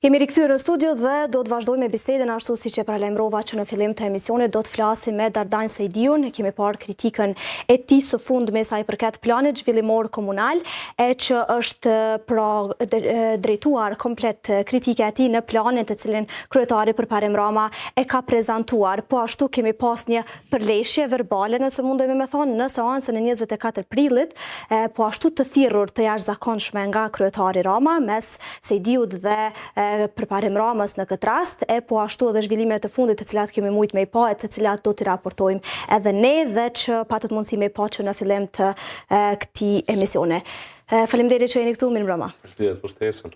Jemi rikthyer në studio dhe do të vazhdojmë me bisedën ashtu siç e paralajmërova që në fillim të emisionit do të flasim me Dardan Sejdiun. Kemi parë kritikën e tij së fundmi sa i përket planit zhvillimor komunal, e që është drejtuar komplet kritika e tij në planin të cilin kryetari Përparim Rama e ka prezantuar. Po ashtu kemi pas një përleshje verbale, nëse mundemi me thonë, në seancën e 24 prillit, po ashtu të thirrur të jashtëzakonshme nga kryetari Rama mes Sejdiut dhe Përparim Ramës në këtë rast, e po ashtu edhe zhvillimet të fundit të cilat kemi mujt me i pa, e të cilat do t'i raportojmë edhe ne dhe që patët mundësi me i pa që në fillim të këtij emisione. Faleminderit që jeni këtu, mirëmbrëma. Faleminderit për ftesën.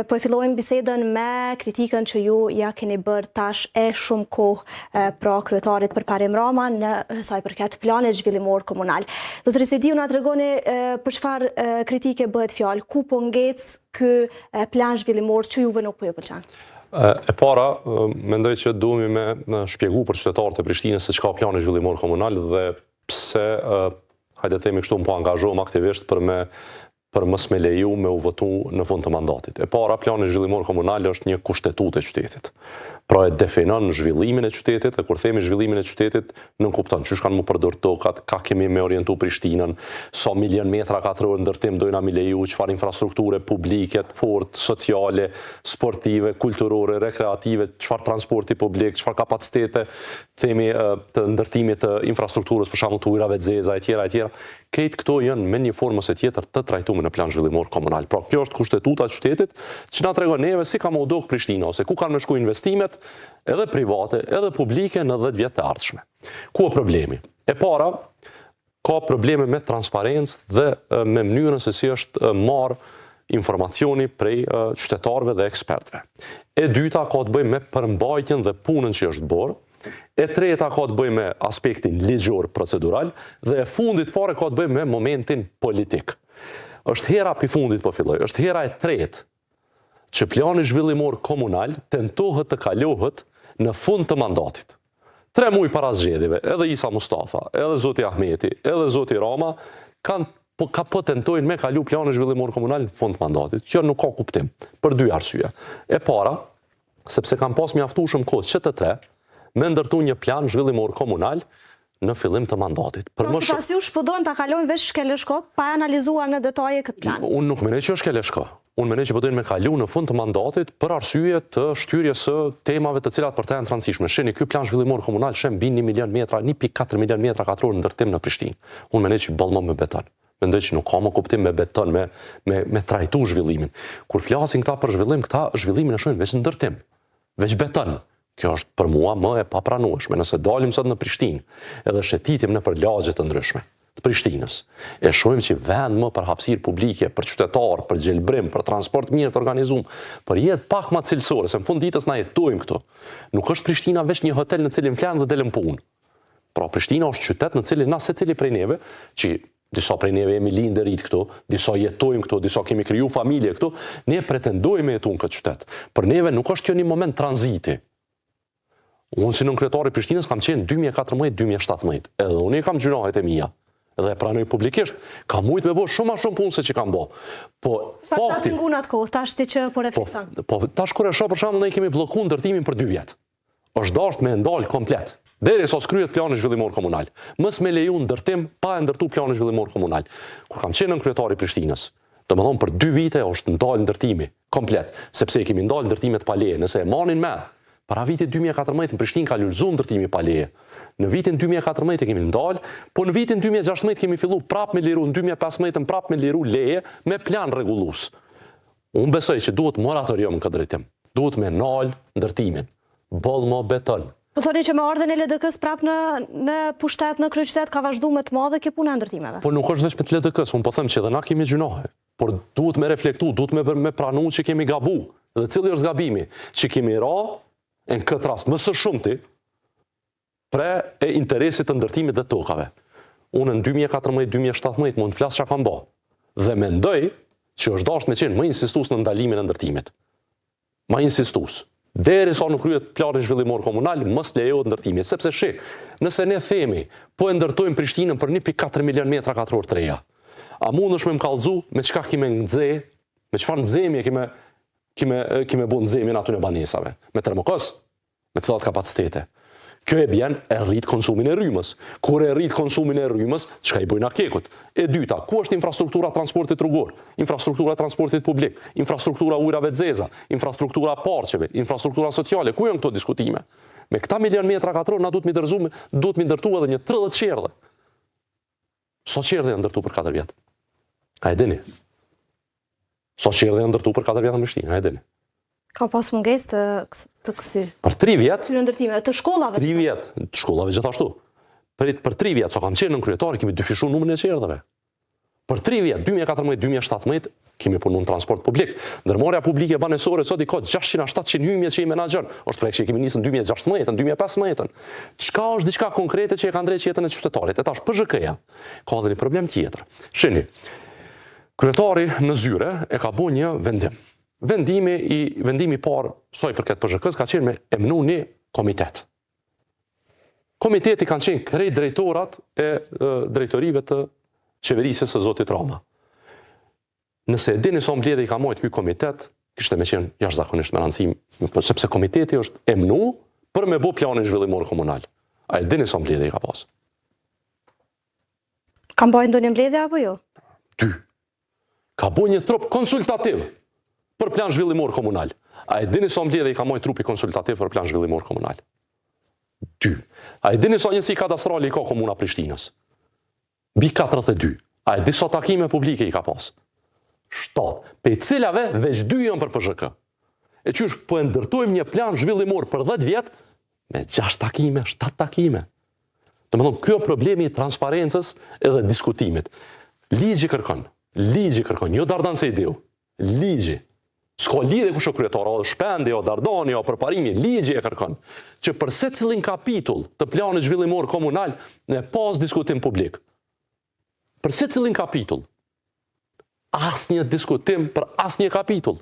Po e fillojmë bisedën me kritikën që ju ja keni bërë tash e shumë kohë pra kryetarit Përparim Rama në sa i përket planit zhvillimor komunal. Zotëri Sejdiu na tregoni për çfarë kritike bëhet fjalë, ku po ngec ky plan zhvillimor që juve nuk po ju pëlqen? E para, mendoj që duhemi me shpjegu për qytetarët e Prishtinës se çka plani zhvillimor komunal dhe pse hajde themi kështu më po angazhohem aktivisht për mos me leju me u votu në fund të mandatit. E para, plani zhvillimor komunal është një kushtetutë e qytetit. Pra e definon zhvillimin e qytetit, dhe kur themi zhvillimin e qytetit, nuk kupton çish kanë më përdor tokat, ka kemi me orientu Prishtinën, sa milion metra katror ndërtim dojna mi leju, çfarë infrastrukture publike, fort, sociale, sportive, kulturore, rekreative, çfarë transporti publik, çfarë kapacitete themi të ndërtimit të infrastrukturës, për shembull të ujrave të zeza etj. Këtë këto janë me një formë ose tjetër të trajtuar në plan zhvillimor komunal. Pra kjo është kushtetuta e qytetit që na tregon neve si ka më u dok Prishtina ose ku kanë më shku investimet edhe private, edhe publike në 10 vjet të ardhshme. Ku është problemi? E para, ka probleme me transparencë dhe me mënyrën se si është marrë informacioni prej qytetarëve dhe ekspertëve. E dyta ka të bëjë me përmbajtjen dhe punën që është bërë. E treta ka të bëjë me aspektin ligjor procedural dhe e fundit fare ka të bëjë me momentin politik. Është hera pi fundit po filloj, është hera e tretë që plani zhvillimor komunal tentohet të kalohet në fund të mandatit. 3 muaj para zgjedhjeve, edhe Isa Mustafa, edhe Zoti Ahmeti, edhe Zoti Rama po tentojnë me kalu planin zhvillimor komunal në fund të mandatit. Kjo nuk ka kuptim për 2 arsye. E para, sepse kanë pas mjaftueshëm kohë që të tre me ndërtu një plan zhvillimor komunal në fillim të mandatit. Pra sipas jush po dojnë ta kalojnë veç shkeleshko pa analizuar në detaje këtë plan? Unë nuk mendoj që është shkeleshko. Unë mendoj që po dojnë me kalu në fund të mandatit për arsye të shtyrjes së temave të cilat për ta janë të rëndësishme. Shihni, ky plan zhvillimor komunal shem mbi 1 milion metra, 1.4 milion metra katror ndërtim në Prishtinë. Unë mendoj që bollmo me beton. Mendoj që nuk ka më kuptim me beton, me trajtu zhvillimin. Kur flasin këta për zhvillim, këta zhvillimin e shohin veç ndërtim, veç beton. Kjo është për mua më e papranueshme. Nëse dalim sot në Prishtinë, edhe shetitim në për lagje të ndryshme të Prishtinës, e shohim që vend më për hapësirë publike, për qytetar, për gjelbrim, për transport mirë të organizuar, për jetë pak më cilësore, se në fund ditës na jetojmë këtu. Nuk është Prishtina veç një hotel në cilin flan dhe delëm punë. Pra Prishtina është qytet në cilin na secili prej neve, që disa prej neve jemi lindë e rritë këtu, disa jetojmë këtu, disa kemi kriju familje këtu, ne pretendojmë me jetu në këtë qytet. Për neve nuk është kjo një moment tranziti. Unë si nën kryetari Prishtinës kam qenë 2014-2017, edhe unë i kam gjunahet e mia, edhe e pranoj publikisht, kam mujt me bo shumë punë se që kam bo. Po fakti... Çfarë ngunat kohë, tash ti që po reflekton? Po tash kur e shoh për shembull ne kemi bllokuar ndërtimin për 2 vjet. Është dashur me ndal komplet. Derisa s'kryhet plani zhvillimor komunal. Mos me leju ndërtim pa e ndërtu planin zhvillimor komunal. Kur kam qenë nën kryetari Prishtinës, domethënë për 2 vite është ndal ndërtimi komplet, sepse kemi ndal ndërtimet pa leje, nëse e marrin me para vitit 2014 në Prishtinë ka lulëzuar ndërtimi pa leje. Në vitin 2014 kemi ndalë, po në vitin 2016 kemi fillu prap me liru, në 2015 prap me liru leje me plan rregullues. Unë besoj që duhet moratorium në këtë drejtim. Duhet me nal ndërtimin. Boll mo beton. Po thoni që me ardhen e LDK-s prap në pushtet, në kryeqytet ka vazhduar më të madhe kjo puna e ndërtimeve. Po nuk është vetëm me LDK-s, unë po them që edhe na kemi gjunohe. Por duhet me reflektu, duhet me pranu që kemi gabu. Dhe cili është gabimi? Që kemi ra në këtë rast më së shumti pre e interesit të ndërtimit dhe tokave. Unë në 2014-2017 mund të flas çka kam bë. Dhe mendoj që është dashur me qenë më insistues në ndalimin e ndërtimit. Më insistues. Derisa nuk kryhet plani zhvillimor komunal, mos lejohet ndërtimi, sepse nëse ne themi, po e ndërtojmë Prishtinën për 1.4 milion metra katror të reja. A mundesh me më kallëzu me çka kemi nxeh, me çfarë nxehmi kemi kime bu në zemin aty në banesave, me termokos, me cilat kapacitete. Kjo e bjen e rrit konsumin e rrymës. Kur e rrit konsumin e rrymës, çka i bojnë akekut? E dyta, ku është infrastruktura transportit rrugor, infrastruktura transportit publik, infrastruktura ujrave të zeza, infrastruktura parqeve, infrastruktura sociale, ku janë këto diskutime? Me këta milion metra katror na duhet mi ndërtu edhe një 30 qerdhe. So qerdhe janë ndërtu për 4 vjet? A e dini? So qerdhe janë ndërtu për 4 vjet në Prishtinë, a e dini? Ka pas mungesë të kësaj. Për 3 vjet, ndërtime të shkollave. 3 vjet, të shkollave gjithashtu. Për 3 vjet, so kam qenë në kryetari, kemi dyfishuar numrin e qerdheve. Për 3 vjet, 2014-2017, kemi punu në transport publik. Ndërmarrja publike banesore sot i ka 600-700 hymje që i menaxhon. Është projekt që kemi nisë në 2016, në 2015. Çka është diçka konkrete që e ka ndrejtë jetën e qytetarit? E tash PZK-ja ka edhe një problem tjetër. Shihni, kryetari në Zyre e ka bërë një vendim. Vendimi i parë, sa i përket PZK-s, ka qenë me emnu një komitet. Komiteti kanë qenë krejt drejtorat e drejtorive të qeverisës së Zotit Rama. Nëse e dini sa mbledhje i ka marrë ky komitet, kishte me qenë jashtëzakonisht me rëndësi, sepse komiteti është emnu për me bë planin zhvillimor komunal. A e dini sa mbledhje i ka pas? Ka bërë ndonjë mbledhje apo jo? 2. Ka bërë një trup konsultativ për plan zhvillimor komunal. A e dini sa mbledhje i ka marrë trupi konsultativ për plan zhvillimor komunal? 2. A e dini sa njësi kadastrale i ka komuna Prishtinës? Mbi 42. A e di sa takime publike i ka pas? 7. Pe cilave veç 2 janë për PZK. E qysh po e ndërtojmë një plan zhvillimor për 10 vjet me 6 takime, 7 takime. Domethënë, kjo problemi i transparencës edhe diskutimit. Ligji kërkon, jo Dardan Sejdeu. Ligji. S'ka lidhje kush është kryetari, o shpendi, o Dardani, o përparimi, ligji e kërkon që për secilin kapitull të planit zhvillimor komunal ne pas diskutim publik. Për secilin kapitull. Asnjë diskutim për asnjë kapitull.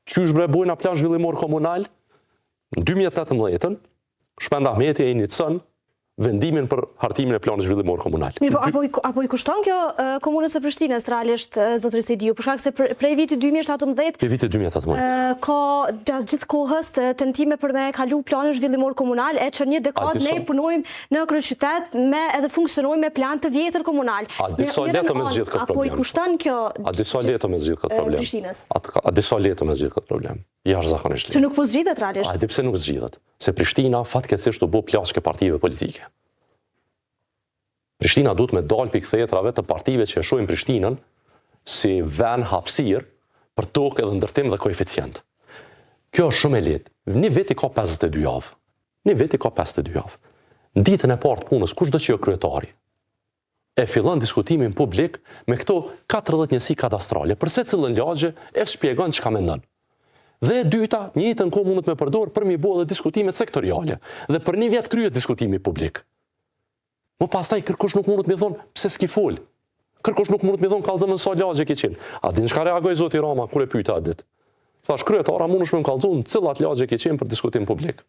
Qysh bre bojna plan zhvillimor komunal? Në 2018, Shpend Ahmeti e inicon vendimin për hartimin e planit zhvillimor komunal. Apo i kushton kjo komunës së Prishtinës realisht zotëri Sejdiu, për shkak se prej vitit 2017 Prej vitit 2018 ka gjatë gjithë kohës tentime për me kalu planin zhvillimor komunal, e që një dekadë ne punojmë në kryeqytet me edhe funksionojmë me plan të vjetër komunal. A disa letë me zgjidh këtë problem? Apo i kushton kjo A disa letë me zgjidh këtë problem? Prishtinës? A disa letë me zgjidh këtë problem? Jashtëzakonisht. Që nuk po zgjidhet realisht. A di pse nuk zgjidhet? Se Prishtina fatkeqësisht u bë plaçke partive politike. Prishtina duhet me dalë pikë thetrave të partive që e shohin Prishtinën si vend hapësirë për tokë edhe ndërtim dhe koeficient. Kjo është shumë e lehtë. Një veti ka 52 javë. Në ditën e parë të punës, kushdo që jo kryetari e fillon diskutimin publik me këto 40 njësi kadastrale. Për secilën lagje e shpjegon çka mendon. Dhe e dyta, njëjtën kohë mundet me përdor për mi bë edhe diskutime sektoriale. Dhe për një vit kryhet diskutimi publik. Më pastaj kërkosh nuk mundet me thonë pse s'ki fol. Kërkosh nuk mundet me thonë kallëzën sa lagje ke qenë. A din çka reagoi zoti Rama kur e pyeta atë ditë? Thash kryetara mundesh me kallëzon cilat lagje ke qenë për diskutim publik.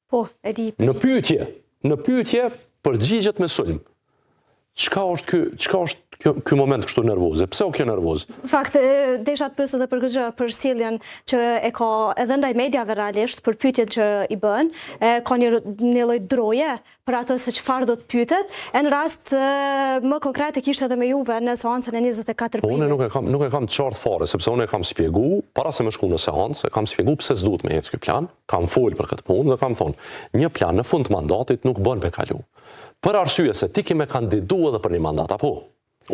Po, e di. Në pyetje përgjigjet me sulm. Çka është ky moment kështu nervoze? Pse o kjo nervoz? Në fakt, desha të pyes edhe për këtë për sjelljen që e ka edhe ndaj mediave realisht për pyetjet që i bën, ka një lloj droje për atë se çfarë do të pyetet. E në rast më konkret e kishte edhe me juve në seancën e 24 Po unë nuk e kam të qartë fare, sepse unë e kam shpjegu para se më shku në seancë, e kam shpjegu pse s'duhet me ecë ky plan, kam fol për këtë punë dhe kam thonë, një plan në fund të mandatit nuk bën me kalu. Për arsye se ti ke me kandidu edhe për një mandat, apo?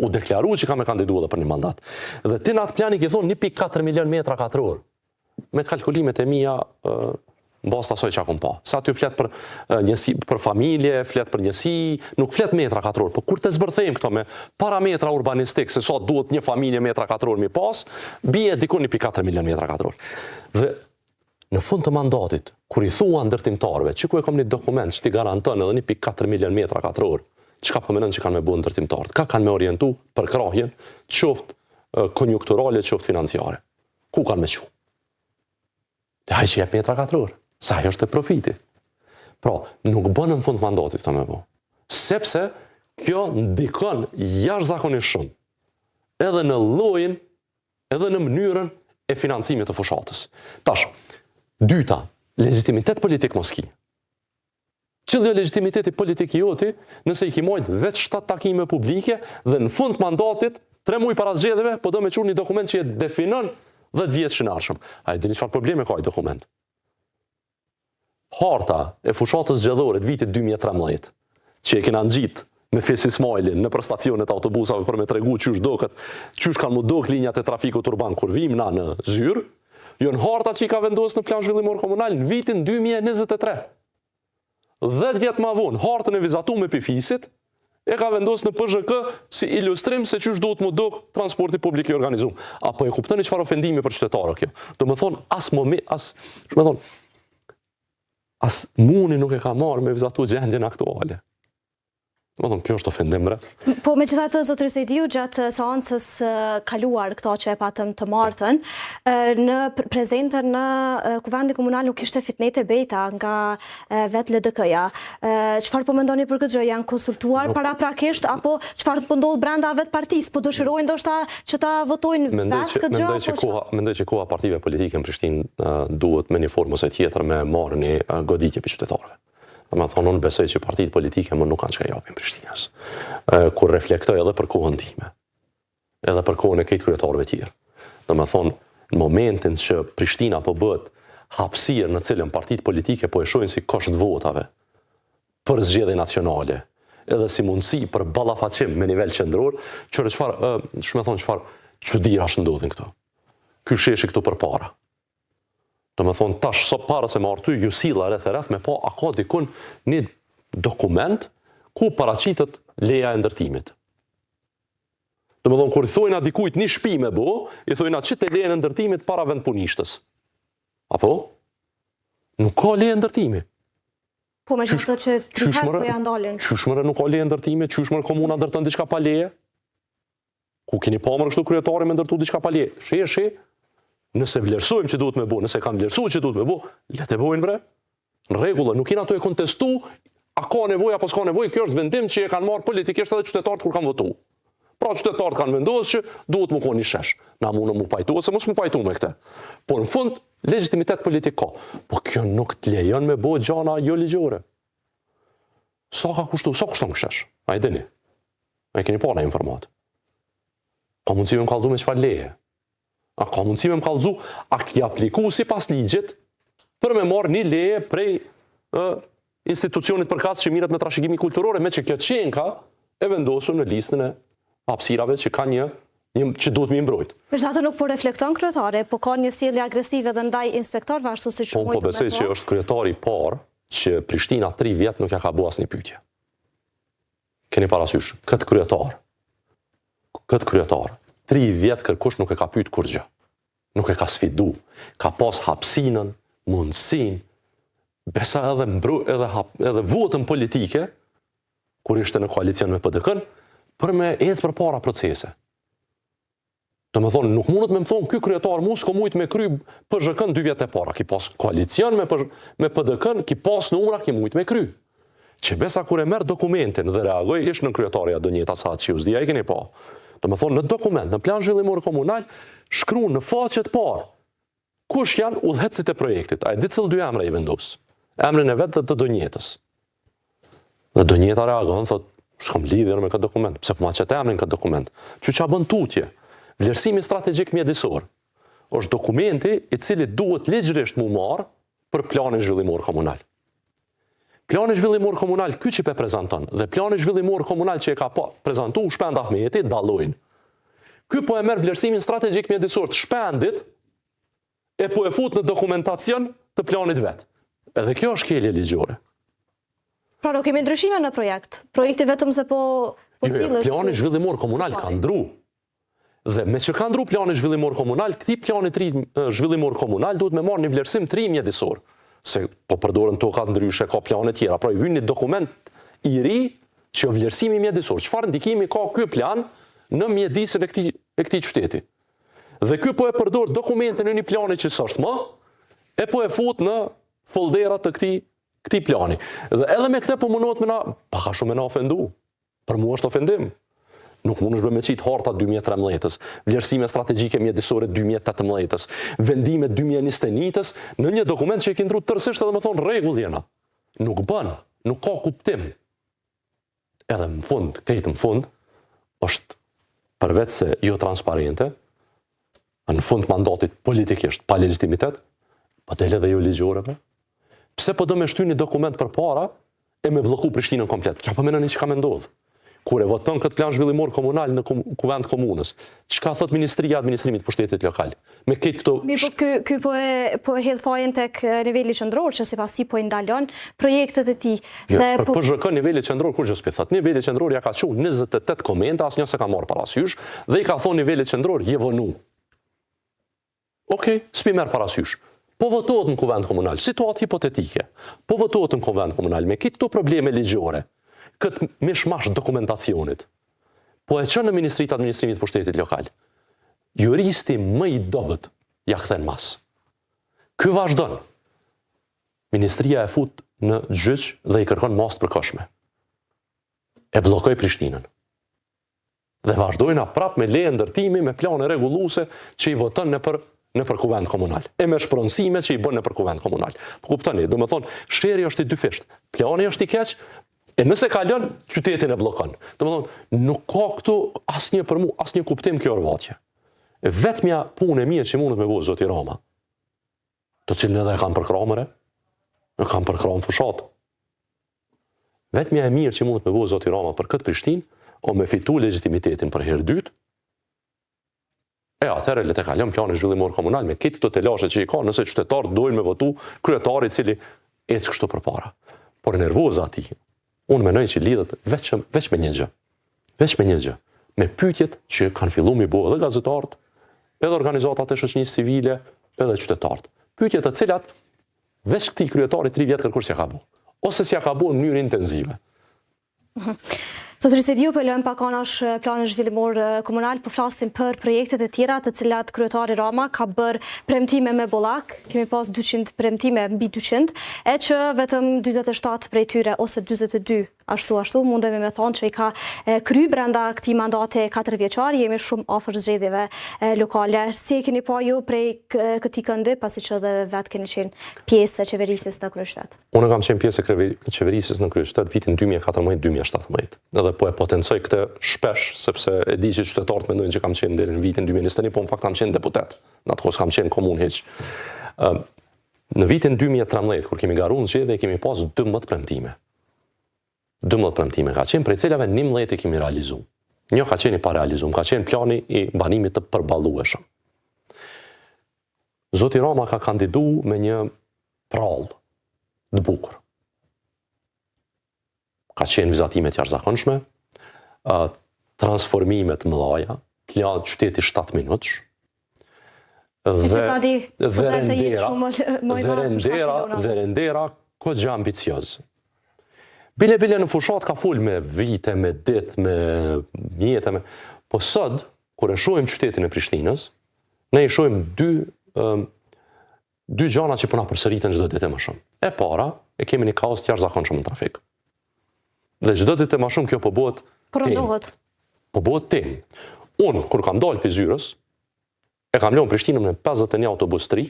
U deklaru që ka me kandidu edhe për një mandat. Dhe ti në atë plani ke thonë 1.4 milion metra katror. Me kalkulimet e mia, në bazë të asoj që akum pa. Sa ty flet për njësi, për familje, flet për njësi, nuk flet metra katror. Por kur të zbërthejmë këto me parametra urbanistik, se sa duhet një familje metra katror mi pas, bie dikon 1.4 milion metra katror. Dhe në fund të mandatit, kur i thua ndërtimtarëve, që ku e kom një dokument që ti garanton edhe 1.4 milion metra katror, çka po mendon që kanë me bën ndërtimtarët? Ka kanë me orientu për krahjen, qoftë konjunkturale, qoftë financiare. Ku kanë me qu? Te haj që jep metra katror. Sa është e profiti. Pra, nuk bën në fund të mandatit të me bo. Sepse kjo ndikon jashtëzakonisht shumë. Edhe në llojin, edhe në mënyrën e financimit të fushatës. Tash, dyta, legitimitet politik mos ki. Cili është legitimiteti politik i joti nëse i ki mojnë veç 7 takime publike dhe në fund mandatit 3 muaj para zgjedhjeve po do me çurë një dokument që e definon 10 vjetë shënarshëm. A e dini çfarë probleme ka ai dokument? Harta e fushatës zgjedhore të vitit 2013, që e kena nxit me Fes Ismailin në për stacionet autobusave për me tregu qysh kanë mu dok linjat e trafikut urban kur vim na në Zyrë, janë harta që i ka vendosur në plan zhvillimor komunal në vitin 2023. 10 vjetë ma vonë, hartën e vizatuar me Pifisit e ka vendosur në PZK si ilustrim se çysh duhet mu dok transporti publik i organizuar. Apo e kuptoni çfarë ofendimi për qytetarë kjo? Do më thonë as muni nuk e ka marrë me vizatu gjendjen aktuale. Do më thonë, kjo është ofendim, bre. Po me gjithatë, zotëri Sejdiu, gjatë seancës kaluar këto që e patëm të martën, në prezentën në Kuvendi Komunal nuk ishte fitnete bejta nga vetë LDK-ja. Çfarë po mendoni për këtë gjë? Janë konsultuar paraprakisht apo çfarë po ndodh brenda vetë partisë? Po dëshirojnë ndoshta që ta votojnë vetë këtë gjë? Mendoj që koha partive politike në Prishtinë duhet me një formë ose tjetër me marrë një goditje për qytetarëve. Më thonë, unë besoj që partitë politike më nuk kanë që ka japin Prishtinës. Kur reflektoj edhe për kohën time, edhe për kohën e këtë kryetarëve tjerë. Dhe më thonë, në momentin që Prishtina po bëhet hapësirë në cilën partitë politike po e shohin si kosht votave për zgjedhje nacionale, edhe si mundësi për ballafaqim me nivel qendror, çfarë çuditëra ndodhin këto. Ky sheshi këtu përpara. Do me thonë, tash, so para se më arty, ju silla rreth me pa, a ka dikun një dokument ku paraqitet leja e ndërtimit. Do me thonë, kur i thojna dikujt një shtëpi me bo, i thojna qite lejen e ndërtimit para vendpunishtës. Apo? Nuk ka leje e ndërtimi. Po me gjithë që triherë po ja ndalin. Qyshmëre nuk ka leje e ndërtimi, qyshmëre komuna ndërton diçka pa leje. Ku keni pa më kështu kryetari me ndërtu diçka pa leje. Sheshi, nëse vlerësojmë që duhet me bo, nëse kanë vlerësuar që duhet me bo, le të bojnë, bre. Në rregull, nuk kena ato e kontestu, a ka nevojë apo s'ka nevojë, kjo është vendim që e kanë marrë politikisht edhe qytetarët kur kanë votu. Pra qytetarët kanë vendosur që duhet më koni shesh. Na mundë mu pajtu ose mos mu pajtu me këtë. Por në fund, legitimitet politik ka. Po kjo nuk të lejon me bo gjana jo ligjore. Sa ka kushtu, sa kushton shesh? A i dini? A i keni pa në informat. Ka mundësi me më kallëzu me çfarë leje? A ka mundësi me më kallëzu, a ki apliku si pas ligjit për me marrë një leje prej institucionit përkatës që miret me trashëgimi kulturore, me që kjo qenka e vendosur në listën e hapësirave që ka një që duhet mi mbrojt. Megjithatë nuk po reflekton kryetari, po ka një sjellje agresive dhe ndaj inspektorëve ashtu siç mund të po besoj që është kryetari i parë që Prishtina 3 vjet nuk ja ka bërë asnjë pyetje. Keni parasysh, këtë kryetar 3 vjet kërkush nuk e ka pyet kur gjë. Nuk e ka sfidu. Ka pas hapësinën, mundësinë, besa edhe votën politike, kur ishte në koalicion me PDK-n, për me ecë përpara procese. Do me thonë, nuk mundet me më thonë, ky kryetar mu s'ko mujt me kry PZK-n 2 vjet e para. Ki pas koalicion me PDK-n, ki pas numra, ki mujt me kry. Që besa kur e merr dokumentin dhe reagoj, ishtë në kryetarja Donjeta Saçiu, s'dia e keni pa. Do me thonë, në dokument, në plan zhvillimor komunal, shkru në faqet parë, kush janë udhëhecësit e projektit. A e ditë cëllë 2 emra i vendos. Emrin e vetë dhe të Donjetës. Dhe Donjeta reagon, thot, shkom lidhjer me këtë dokument, pse po ma qëtë emrin këtë dokument. Që qa bën tutje, vlerësimi strategjik mjedisor, është dokumenti i cili duhet ligjërisht mu marë për planin zhvillimor komunal. Plani zhvillimor komunal ky që pe prezanton dhe plani zhvillimor komunal që e ka prezantu Shpend Ahmeti dallojnë. Ky po e merr vlerësimin strategjik mjedisor të Shpendit e po e fut në dokumentacion të planit vet. Edhe kjo është kelje ligjore. Pra nuk kemi ndryshime në projekt. Projekti vetëm se po sillet. Plani zhvillimor komunal ka ndru. Dhe me që ka ndru plani zhvillimor komunal, këtij plani zhvillimor komunal duhet me marrë një vlerësim të ri mjedisor. Se po përdorën tokat ndryshe, ka plane tjera. Pra i vjen një dokument i ri që vlerësimi mjedisor. Çfarë ndikimi ka ky plan në mjedisin e këtij qyteti? Dhe ky po e përdor dokumentin e një plani që s'është më, e po e fut në folderat të këtij plani. Dhe edhe me këtë po mundohet me na, paka shumë me na ofendu. Për mua është ofendim. Nuk mund është me qitë harta 2013-ës, vlerësime strategjike mjedisore 2018-ës, vendime 2021-ës, në një dokument që e kindru tërësisht edhe me thonë regull jena. Nuk bën, nuk ka kuptim. Edhe më fund, këtë më fund, është përveç se jo transparente, në fund mandatit politikisht, pa legitimitet, po del edhe jo ligjoreve. Pse po do me shty një dokument për para e me bloku Prishtinën komplet? Qa po menoni që ka me ndodhë? Kur e voton këtë plan zhvillimor komunal në kuvend komunës, çka thot Ministria e Administrimit Pushtetit Lokal? Me këtë këto... Ky po e hedh fajin tek niveli qendror, që sipas tij po i ndalon projektet e tij. Për PZHK niveli qendror kur gjë thot. Niveli qendror ja ka thënë 28 komente, asnjë s'e ka marrë parasysh dhe i ka thonë niveli qendror je vonu. Okej, s'pi merr parasysh. Po votohet në kuvend komunal, situatë hipotetike. Po votohet në kuvend komunal me këto probleme ligjore. Këtë mishmash dokumentacionit, po e që në Ministritë Administrimit Pushtetit Lokal, juristi më i dobët ja kthen mas. Ky vazhdon. Ministria e fut në gjyq dhe i kërkon mas të përkohshme. E bllokoi Prishtinën. Dhe vazhdojnë prap me leje ndërtimi, me plane rregulluese që i voton nëpër kuvend komunal. E me shpronësime që i bën nëpër kuvend komunal. Po kuptoni, do të thonë, sherrri është i dyfisht. Plani është i keq. E nëse kalon, qytetin e blokon. Do të thonë, nuk ka këtu asnjë për mua, asnjë kuptim kjo rvatje. Vetmja punë e mirë që mundet me bëu zoti Rama, të cilën edhe e kanë përkramëre, e kanë përkram fushat. Vetmja e mirë që mundet me bëu zoti Rama për këtë Prishtinë, o me fitu legitimitetin për herë dytë, atëherë le të kalon planin zhvillimor komunal me këtë të telashe që i ka, nëse qytetarët dojnë me votu kryetari i cili ecë kështu përpara. Por nervoza ati, unë menoj që lidhet veç me një gjë. Veç me një gjë. Me pyetjet që kanë fillu mi bo edhe gazetarët, edhe organizatat e shoqërisë civile, edhe qytetarët. Pyetjet të cilat veç këtij kryetari 3 vjet kërkush s'ja ka bo. Ose s'ja ka bo në mënyrë intenzive. Zotëri Sediu, po lëm pak anash planin zhvillimor komunal, po flasim për projektet e tjera të cilat kryetari Rama ka bërë premtime me bollak, kemi pas 200 premtime mbi 200, e që vetëm 47 prej tyre ose 42 ashtu mundemi me thonë që i ka kry brenda këtij mandate 4 vjeçar, jemi shumë afër zgjedhjeve lokale. Si e keni pa ju prej këtij këndi, pasi që edhe vetë keni qenë pjesë e qeverisjes në kryeqytet? Unë kam qenë pjesë e qeverisjes në kryeqytet vitin 2014-2017. Edhe po e potencoj këtë shpesh, sepse e di që qytetarët mendojnë që kam qenë deri në vitin 2021, po në fakt kam qenë deputet. Në atë kohë kam qenë komunë hiç. Në vitin 2013, kur kemi garuar zgjedhje, kemi pas 12 premtime. 12 premtime ka qenë, prej cilave 11 i kemi realizuar. Një ka qenë i parealizuar, ka qenë plani i banimit të përballueshëm. Zoti Rama ka kandiduar me një prallë të bukur. Ka qenë vizatime të jashtëzakonshme, transformime të mëdha, plan qyteti 7 minutësh. Dhe rendera kogja ambicioz. Bile në fushat ka full me vite, me dit, me mjete, po sot, kur e shohim qytetin e Prishtinës, ne i shohim dy gjana që puna përsëritën çdo ditë më shumë. E para, e kemi një kaos të jashtëzakonshëm në trafik. Dhe çdo ditë më shumë kjo po bëhet temë. Unë, kur kam dalë për Zyrës, e kam lënë Prishtinën me 51 autobus 3,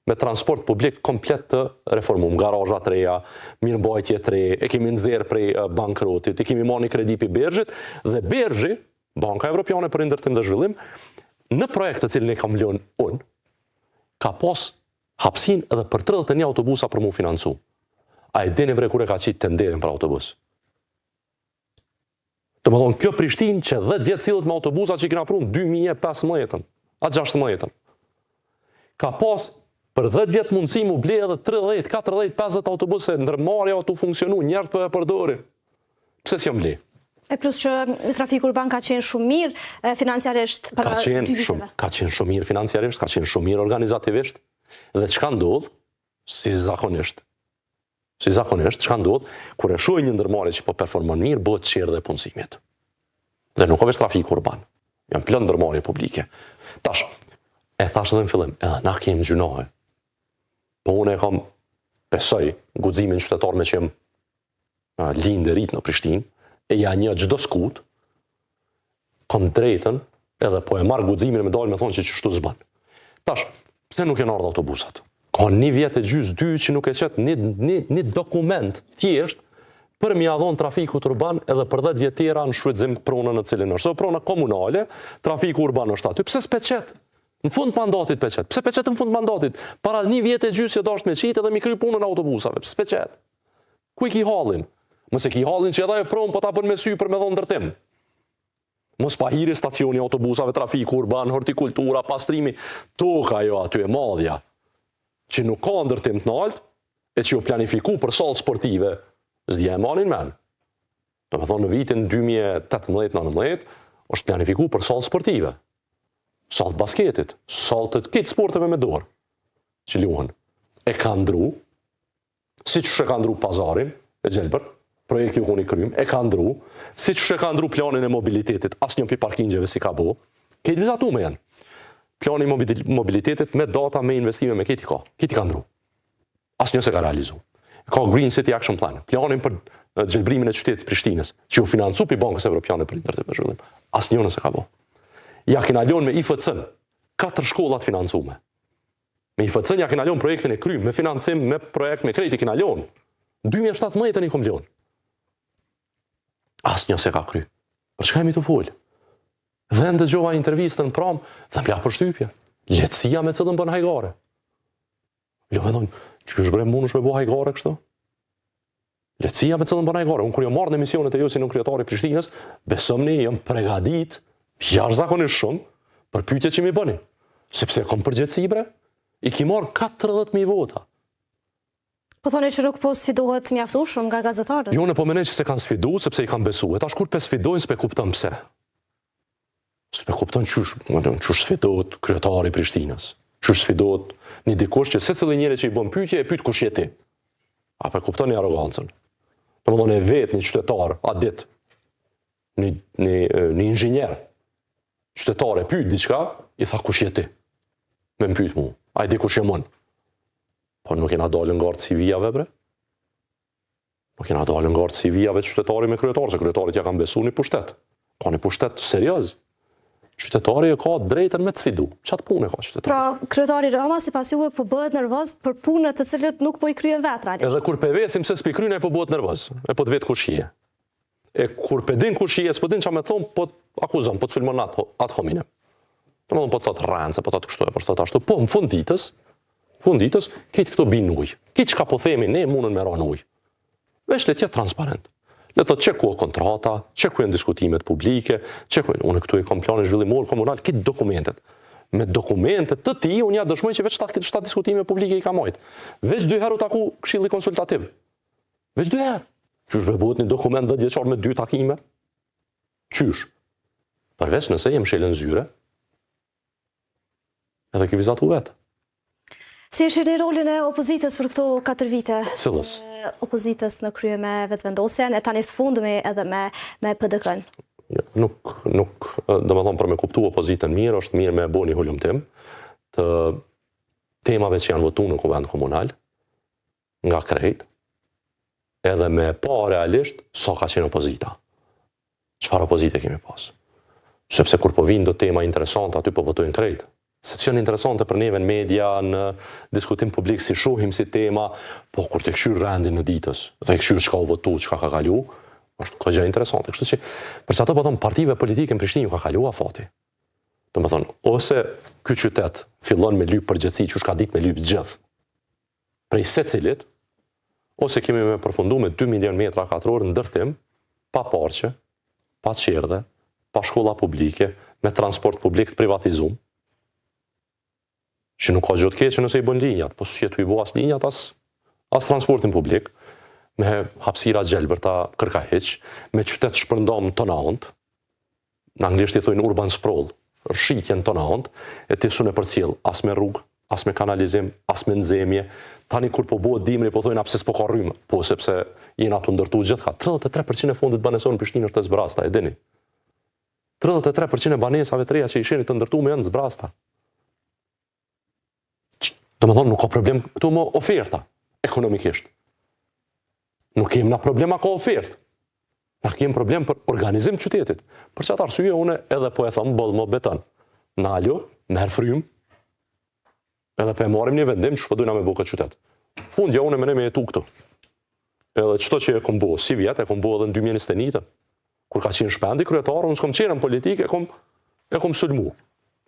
me transport publik komplet të reformuar, garazha të reja, mirëmbajtje të re, e kemi nxjerr prej bankrotit, e kemi marrë kredi pi Bergjit, dhe Bergji, Banka Evropiane për Ndërtim dhe Zhvillim, në projekt të cilin e kam lënë unë, ka pas hapësinë edhe për 31 autobusa për mu financu. A e dini vre kur e ka qitë tenderin për autobus? Të më thonë, kjo Prishtinë që 10 vjetë sillet me autobusa që i kena prunë 2015-ën, a 16-ën. Ka pas për 10 vjetë mundësi mu ble edhe 30, 40, 50 autobuse, ndërmarrja tu funksionu, njerëz për e përdorin. Pse s'jam ble? E plus që trafiku urban ka qenë shumë mirë financiarisht para 2 viteve. Ka qenë shumë mirë financiarisht, ka qenë shumë mirë organizativisht, dhe çka ndodh, si zakonisht, çka ndodh, kur e shohë një ndërmarrje që po performon mirë, bëhet çerdhe e punësimit. Dhe nuk ka vetëm trafiku urban, janë plot ndërmarrje publike. Tash, e thash edhe në fillim, edhe na kemi gjunohe. Po unë e kam besoj guximin qytetar me që jem lindë e rrit në Prishtinë, e ja një çdo skut, kam drejtën edhe po e marr guximin me dalë me thonë që çështu s'ban. Tash, pse nuk janë ardhur autobusat? Ka 1 vjet e gjys, 2 që nuk e qet një dokument thjesht për mja dhonë trafikut urban edhe për 10 vjet tjera në shfrytëzim pronën në cilin është. So prona komunale, trafiku urban është aty. Pse s'pe qet? Në fund mandatit pe qet. Pse pe qet në fund mandatit? Para 1 vjet e gjys që dasht me qitë edhe mi kry punën autobusave. Pse pe qet? Ku i ki hallin? Mëse ki hallin që edhe e pronë po ta bën me sy për me dhonë ndërtim. Mos pa hiri stacioni autobusave, trafiku urban, hortikultura, pastrimi, toka jo aty e madhja, që nuk ka ndërtim të nalt, e që jo planifiku për sallë sportive, s'dje e malin men. Do me thonë në vitin 2018-19 është planifiku për sallë sportive, sallë basketit, sallë të kitë sporteve me dorë, që luhen. E ka ndru, si që ka ndru pazarin, e Gjelbert, projekti u koni krym, e ka ndru, si që ka ndru planin e mobilitetit, as një pi parkingjeve si ka bo, kejtë vizatu me janë. Planin mobilitetit me data, me investime, me kejti ka ndru. As një se ka realizu. Ka Green City Action Plan, planin për gjelbrimin e qytetit Prishtinës, që u financu për Bankës Evropiane për Indërtim e Zhvillim. As një nëse ka bo. Ja kina ljon me IFC-n, 4 shkollat financume. Me IFC-n ja kina ljon projektin e krym, me financim, me projekt, me krejti kina ljon. 2017 një kom ljon. As një se ka kry. Për çka jemi të folë? Dhe ndëgjova intervistën në pram, dhe m'ja përshtypje. Letësia me cëllën bën hajgare. Jo me thonë, që kështë bre munësh me bo hajgare kështu? Letësia me cëllën bën hajgare. Unë kur jo marrë në emisionet e jo si në kryetari Prishtinës, besëmni, jam pregadit, jashtëzakonisht shumë, për pyetje që mi bëni. Sepse kom përgjithësi bre, i ki marrë 40.000 vota. Po thoni që nuk po sfidohet mjaftueshëm nga gazetarët? Jo, në po menej që se kanë sfidu, sepse i kanë besu. E tash kur pe sfidojnë, s'pe kuptën pse. S'pe kuptën qysh sfidohet kryetari Prishtinës. Qysh sfidohet një dikush që se cili njëri që i bën pyetje, e pyet kush je ti. A pe kuptën një arogancën. Të më dhone vetë një qytetar, a dit, një inxhinier, qytetar e pyet diçka, i tha kush je ti. Me më pyet mu. A i di kush je mën. Po nuk jena dalën nga artë CV-jave, bre? Nuk jena dalën nga artë CV-jave të qytetari me kryetar, se kryetarit ja kanë besu një pushtet. Ka një pushtet serios. Qytetari e ka drejtën me të sfidu. Qatë punë e ka qytetari? Pra, kryetari Rama, si pas juve, po bëhet nervoz për punët të cilët nuk po i kryen vetra. Edhe kur pe vesim se s'pi kryen, e po bëhet nervoz. E po të vetë kush je. E kur pe din kush je, s'po din qa me thonë, po të akuzon, po të sulmon atë hominem. Të më thonë, po të thotë rëndë, po të thotë kështu, po të thotë ashtu. Po, në funditës, kitë këto bin uj. Kitë që ka po themi, ne mundën me ranë uj. Vesh le tjetë transparent. Le të që ku e kontrata, që ku e në diskutimet publike, që ku e unë këtu e kom planin zhvillimor komunal, kitë dokumentet. Me dokumentet të ti, unë ja dëshmoj që veç 7 diskutime publike i ka mojtë. Veç 2 herë u taku këshilli konsultativ. Veç 2 herë. Qysh bëhet një dokument 10 vjeçar me 2 takime? Qysh? Përveç nëse jem shelën zyre, edhe ki vizatu vetë. Si është një rolin e opozitës për këto 4 vite? Cilës? Opozitës në krye me vetëvendosjen, e tani së fundmi edhe me PDK-n. Nuk, dhe me thonë për me kuptu opozitën mirë, është mirë me bo një hullumtim të temave që janë votu në kuvend komunal, nga krejt, edhe me pa realisht sa ka qenë opozita. Çfarë opozite kemi pas? Sepse kur po vinë do tema interesante, aty po votojnë krejt. Se që janë interesante për neve në media, në diskutim publik, si shohim si tema, po kur të këshyrë rendin në ditës, dhe këshyrë çka u votu, çka ka kalu, është ka gjë interesante. Kështu që, për që ato po thonë, partive politike në Prishtinë ju ka kalu afati. Do me thonë, ose ky qytet fillon me lyp përgjithësi, që ka ditë me lyp gjithë, prej secilit, ose kemi me përfundu me 2 milion metra katror në ndërtim, pa parqe, pa qerdhe, pa shkolla publike, me transport publik të privatizum, që nuk ka gjë të keqe nëse i bën linjat, po si jetu i bo as linjat, as transportin publik, me hapësira Gjelberta Kërkahiq, me qytet shpërndam tonaunt, në anglisht i thojnë urban sprawl, rshitjen tonaunt, e ti sun e përcjell as me rrugë, as me kanalizim, as me nxemje. Tani kur po bëhet dimri, po thojnë pse s'po ka rrymë, po sepse jena të ndërtu gjithka. 33% e fondit banesor në Prishtinë është të zbrasta, e dini. 33% e banesave të reja që ishin të ndërtu me janë zbrasta. Do me thonë, nuk ka problem këtu më oferta, ekonomikisht. Nuk kemë na problema ka ofertë. Na kemë problem për organizim të qytetit. Për çat arsye unë edhe po e them boll më beton. Nalo, merr frym. Edhe po e marrim një vendim ç'po dojna me bukë qytet. Fundja unë më jetu këtu. Edhe çdo që e kom bo, si vjet, e kom bo edhe në 2021, kur ka qenë shpendi kryetar, unë s'kom qenë në politikë, e kom sulmu.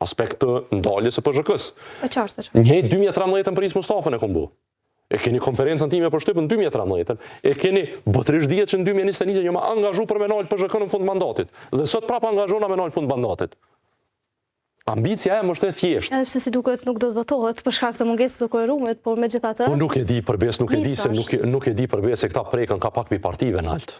Aspekt të ndaljes së PZK-s. E qartë. Një 2013 për Is Mustafën e kom bo. E keni konferencën time për shtypën 2013, e keni botërisht dihet që në 2021 jam angazhu për me nal PZK në fund mandatit. Dhe sot prapa angazhona me nal fund mandatit. Ambicia e më është e thjeshtë. Edhe pse si duket nuk do të votohet për shkak të mungesës së quorumit, por megjithatë. Po nuk e di përbes, nuk e di përbes se këta prekën ka pak pi partive në alt.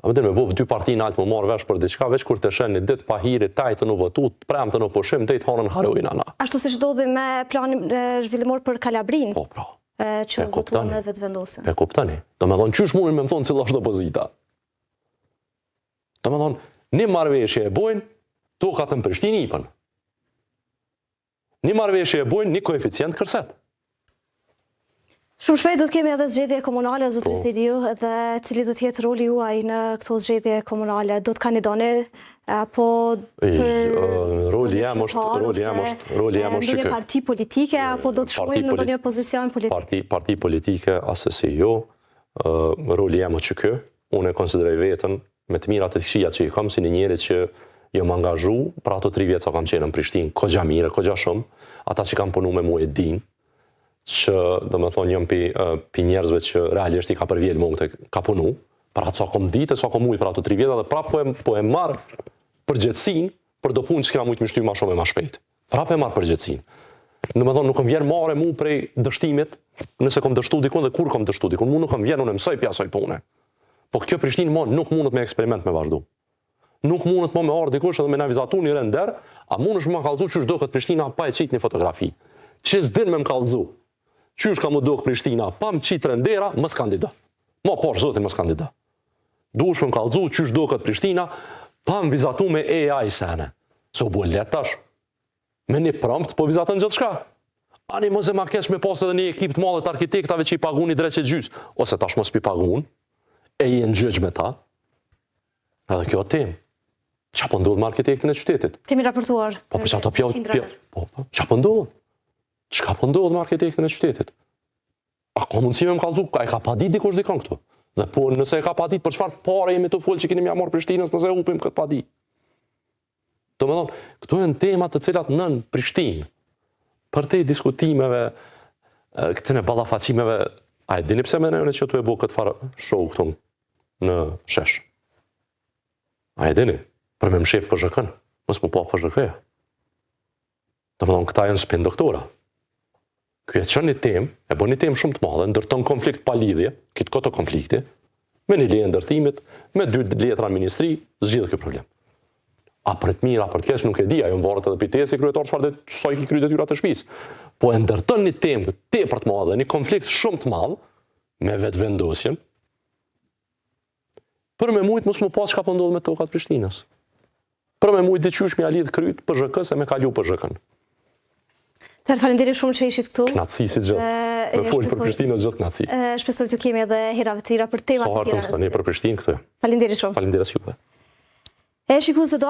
A më dhe me bovë 2 parti në alt më marrë vesh për diçka, veç kur të shenë një ditë pa hiri, tajtë në votut, premë të në pushim, të i të hanën harojnë ana. Ashtu si ç'dodhi me planin zhvillimor për Kalabrin. Po, pra. Që votuan me vetëvendosin. E kuptani. Do me thonë, qysh mundin me më thonë cila është opozita? Do me thonë, një marrëveshje e bojnë, tokat në Prishtinë ipën. Një marrëveshje e bojnë, një koeficient kërset. Shumë shpejt do të kemi edhe zgjedhje komunale, zotëri Sidiu, dhe cili do të jetë roli juaj në këto zgjedhje komunale? Do të kandidoni apo roli jam është ndonjë parti politike apo do të shkojmë në ndonjë pozicion politik? Parti politike asesi jo, roli jam është që unë e konsideroj veten me të mirat e këqijat që i kam si një njeri që jam angazhu për ato 3 vjet sa kam qenë në Prishtinë, kogja mire, kogja shumë, ata që kam punu me mua e din, që do me thonë jam pi njerëzve që realisht i ka përvjel mund të ka punu, për atë sa kom ditë, sa kom ujtë për ato 3 vjetë, dhe prapë po e marë përgjetësin për do punë që kena mujtë më shty ma shumë e ma shpejt. Prapë e marë përgjetësin. Do me thonë nuk kom vjen marë mu prej dështimit, nëse kom dështu dikun dhe kur kom dështu dikun, mu nuk kom vjen unë mësoj pjasoj pune. Po kjo Prishtinë mo nuk mundet me eksperiment me vazhdu. Nuk mundet mo me ardhë dikush edhe me navizatu një render, a mund është më kallëzu që do këtë Prishtina pa e qitë një fotografi. Që s'din me më kallëzu. Qysh ka më duk Prishtina, pa më qitë rendera, mës kandida. Ma posh, zotin, mës kandida. Dush me më kalzu, qysh do këtë Prishtina, pa më vizatu me AI sene. Se u bo letash. Me një prompt, po vizatën gjithë shka. Ani mos e ma kesh me pas edhe një ekip të madhe të arkitektave që i pagun i dreqe gjys. Ose tash mos pi pagun, e i në gjyq me ta. Edhe kjo tem. Qa po ndodh me arkitektin e qytetit? Kemi raportuar. Po për që ato qa po ndodh? Çka po ndodh me arkitektin e qytetit? A ka mundësi me më kallëzu? A e ka pa ditë dikush dikon këtu? Dhe po nëse e ka pa ditë, për çfarë pare jemi të folë që keni mja marrë Prishtinës nëse upim këtë pa ditë? Do me thonë, këtu janë temat të cilat nën Prishtinë, për te diskutimeve, këtine ballafaqimeve, a e dini pse me nëjone që tu e bo këtë farë show këtu në shesh? A e dini? Për me më shef PZK-n, mos më pa PZK-ja. Do me thonë, këta janë spin doktora. Kjo e qënë një temë, e bo një temë shumë të madhe, ndërton konflikt pa lidhje, kitë këto konflikti, me një leje ndërtimit, me 2 letra në ministri, zgjidhë kjo problem. A për të mirë, a për të keq nuk e di, ajo më varët edhe pitesi kryetar çfarë sa i ki kry detyrat e shtëpisë. Po e ndërton një temë tepër të madhe, një konflikt shumë të madh me vetvendosjen. Për me mujt mos më pas çka po ndodh me tokat Prishtinës. Për me mujt diçysh me lidh kryt PZK-s e me kalu PZK-n. Faleminderit shumë që ishit këtu. Knatësi si gjithë. Me folë për Prishtinë gjithë knatësi. Shpresoj të kemi edhe herave të tjera për temat të tjera. Sa hartë për Prishtinë këtë. Faleminderit shumë. Faleminderit juve. E shikues të